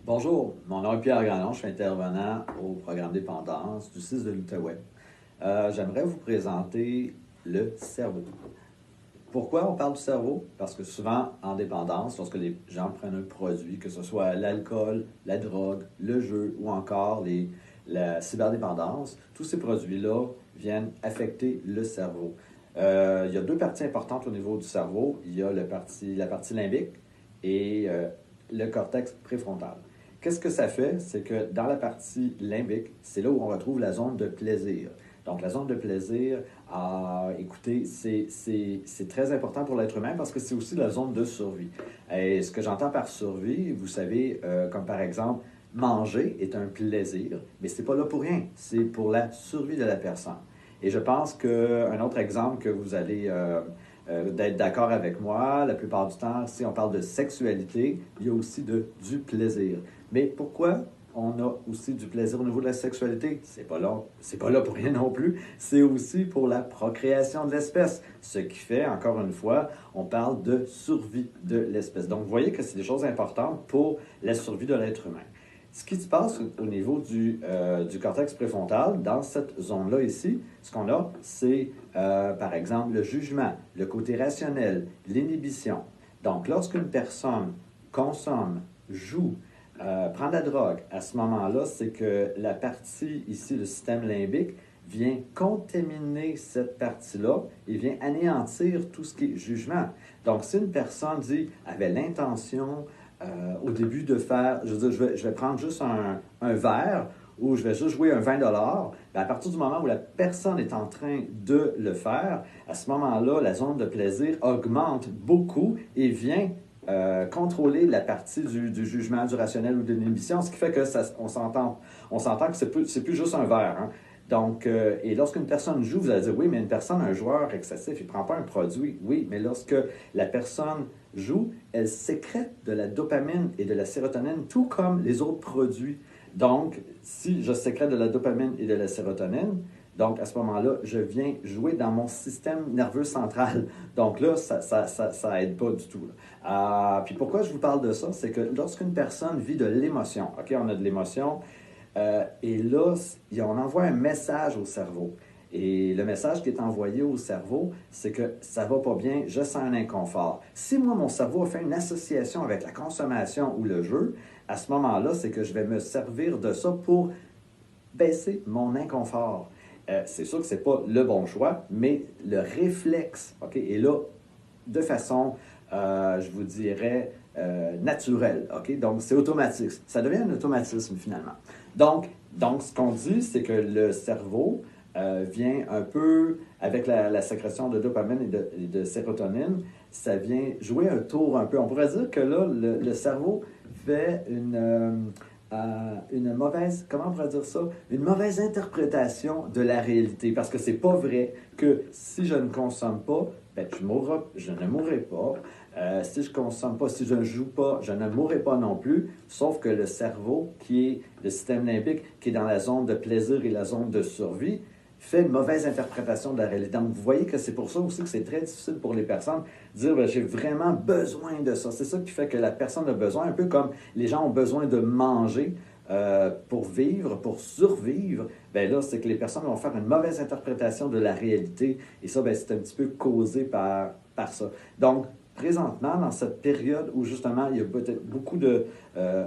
Bonjour, mon nom est Pierre Gagnon, je suis intervenant au programme Dépendance du 6 de l'Outaouais. J'aimerais vous présenter le cerveau. Pourquoi on parle du cerveau? Parce que souvent, en dépendance, lorsque les gens prennent un produit, que ce soit l'alcool, la drogue, le jeu ou encore la cyberdépendance, tous ces produits-là viennent affecter le cerveau. Il y a deux parties importantes au niveau du cerveau. Il y a la partie limbique et le cortex préfrontal. Qu'est-ce que ça fait? C'est que dans la partie limbique, c'est là où on retrouve la zone de plaisir. Donc, la zone de plaisir, écoutez, c'est très important pour l'être humain parce que c'est aussi la zone de survie. Et ce que j'entends par survie, vous savez, comme par exemple, manger est un plaisir, mais c'est pas là pour rien. C'est pour la survie de la personne. Et je pense qu'un autre exemple que vous allez d'être d'accord avec moi, la plupart du temps, si on parle de sexualité, il y a aussi du plaisir. Mais pourquoi on a aussi du plaisir au niveau de la sexualité? C'est pas là pour rien non plus. C'est aussi pour la procréation de l'espèce. Ce qui fait, encore une fois, on parle de survie de l'espèce. Donc, vous voyez que c'est des choses importantes pour la survie de l'être humain. Ce qui se passe au niveau du cortex préfrontal, dans cette zone-là ici, ce qu'on a, c'est par exemple le jugement, le côté rationnel, l'inhibition. Donc, lorsqu'une personne consomme, joue, prend de la drogue, à ce moment-là, c'est que la partie ici, le système limbique, vient contaminer cette partie-là et vient anéantir tout ce qui est jugement. Donc, si une personne avait l'intention au début de faire, je veux dire, je vais prendre juste un verre ou je vais juste jouer un 20 $, bien, à partir du moment où la personne est en train de le faire, à ce moment-là, la zone de plaisir augmente beaucoup et vient contrôler la partie du jugement, du rationnel ou de l'inhibition, ce qui fait que on s'entend que c'est plus juste un verre. Hein. Donc, et lorsqu'une personne joue, vous allez dire, oui, mais une personne, un joueur excessif, il ne prend pas un produit. Oui, mais lorsque la personne joue, elle sécrète de la dopamine et de la sérotonine, tout comme les autres produits. Donc, si je sécrète de la dopamine et de la sérotonine, donc à ce moment-là, je viens jouer dans mon système nerveux central. Donc là, ça aide pas du tout. Puis pourquoi je vous parle de ça? C'est que lorsqu'une personne vit de l'émotion, OK, on a de l'émotion, et là, on envoie un message au cerveau. Et le message qui est envoyé au cerveau, c'est que ça va pas bien, je sens un inconfort. Si moi, mon cerveau a fait une association avec la consommation ou le jeu, à ce moment-là, c'est que je vais me servir de ça pour baisser mon inconfort. C'est sûr que ce n'est pas le bon choix, mais le réflexe, OK, est là de façon, je vous dirais, naturelle. OK? Donc, c'est automatique. Ça devient un automatisme finalement. Donc ce qu'on dit, c'est que le cerveau vient un peu, avec la sécrétion de dopamine et de sérotonine, ça vient jouer un tour un peu. On pourrait dire que là, le cerveau fait une mauvaise, comment on pourrait dire ça? Une mauvaise interprétation de la réalité. Parce que c'est pas vrai que si je ne consomme pas, ben, je ne mourrai pas. Si je ne consomme pas, si je ne joue pas, je ne mourrai pas non plus. Sauf que le cerveau, qui est le système limbique, qui est dans la zone de plaisir et la zone de survie, fait une mauvaise interprétation de la réalité. Donc, vous voyez que c'est pour ça aussi que c'est très difficile pour les personnes de dire ben, j'ai vraiment besoin de ça. C'est ça qui fait que la personne a besoin, un peu comme les gens ont besoin de manger pour vivre, pour survivre. Ben là, c'est que les personnes vont faire une mauvaise interprétation de la réalité. Et ça, ben, c'est un petit peu causé par ça. Donc, présentement, dans cette période où justement il y a peut-être beaucoup de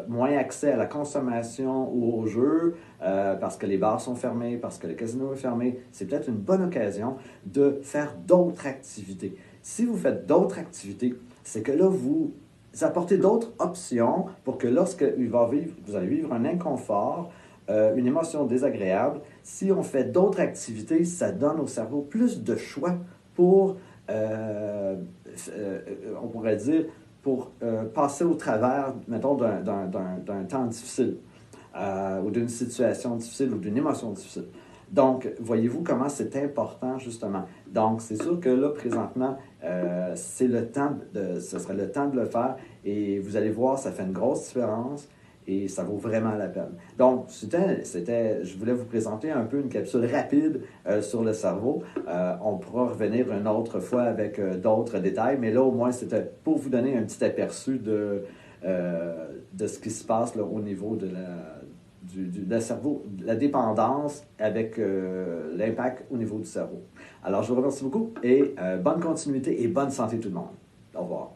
moins accès à la consommation ou aux jeux, parce que les bars sont fermés, parce que le casino est fermé, c'est peut-être une bonne occasion de faire d'autres activités. Si vous faites d'autres activités, c'est que là, vous apportez d'autres options pour que lorsque vous allez vivre un inconfort, une émotion désagréable, si on fait d'autres activités, ça donne au cerveau plus de choix pour on pourrait dire, pour passer au travers, mettons, d'un temps difficile, ou d'une situation difficile, ou d'une émotion difficile. Donc, voyez-vous comment c'est important, justement. Donc, c'est sûr que là, présentement, ce serait le temps de le faire, et vous allez voir, ça fait une grosse différence, et ça vaut vraiment la peine. Donc, je voulais vous présenter un peu une capsule rapide sur le cerveau. On pourra revenir une autre fois avec d'autres détails, mais là, au moins, c'était pour vous donner un petit aperçu de ce qui se passe là, au niveau de la cerveau, de la dépendance avec l'impact au niveau du cerveau. Alors, je vous remercie beaucoup et bonne continuité et bonne santé tout le monde. Au revoir.